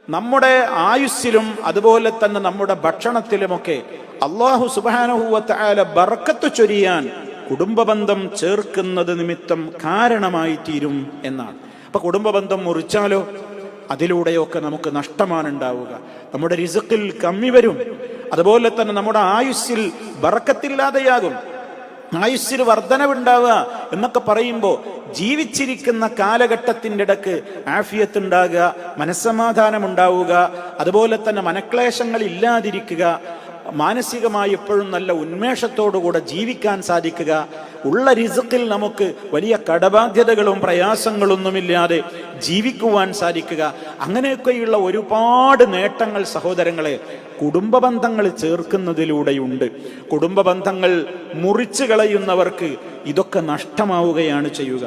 നമ്മുടെ ആയുസ്സിലും അതുപോലെ തന്നെ നമ്മുടെ ഭക്ഷണത്തിലുമൊക്കെ അല്ലാഹു സുബ്ഹാനഹു വ തആല ബർക്കത്ത് ചൊരിയാൻ കുടുംബബന്ധം ചേർക്കുന്നത് നിമിത്തം കാരണമായി തീരും എന്നാണ്. അപ്പൊ കുടുംബബന്ധം മുറിച്ചാലോ അതിലൂടെയൊക്കെ നമുക്ക് നഷ്ടമാണ് ഉണ്ടാവുക. നമ്മുടെ റിസ്ഖിൽ കമ്മി വരും. അതുപോലെ തന്നെ നമ്മുടെ ആയുസ്സിൽ ബർക്കത്തില്ലാതെയാകും. ആയുസ്സിൽ വർധനവുണ്ടാവുക എന്നൊക്കെ പറയുമ്പോൾ ജീവിച്ചിരിക്കുന്ന കാലഘട്ടത്തിൻ്റെ ഇടക്ക് ആഫിയത്ത് ഉണ്ടാകുക, മനസ്സമാധാനം ഉണ്ടാവുക, അതുപോലെ തന്നെ മനക്ലേശങ്ങൾ ഇല്ലാതിരിക്കുക, മാനസികമായി എപ്പോഴും നല്ല ഉന്മേഷത്തോടുകൂടെ ജീവിക്കാൻ സാധിക്കുക, ഉള്ള റിസ്ഖിൽ നമുക്ക് വലിയ കടബാധ്യതകളും പ്രയാസങ്ങളൊന്നുമില്ലാതെ ജീവിക്കുവാൻ സാധിക്കുക, അങ്ങനെയൊക്കെയുള്ള ഒരുപാട് നേട്ടങ്ങൾ സഹോദരങ്ങളെ കുടുംബബന്ധങ്ങൾ ചേർക്കുന്നതിലൂടെയുണ്ട്. കുടുംബബന്ധങ്ങൾ മുറിച്ചു കളയുന്നവർക്ക് ഇതൊക്കെ നഷ്ടമാവുകയാണ് ചെയ്യുക.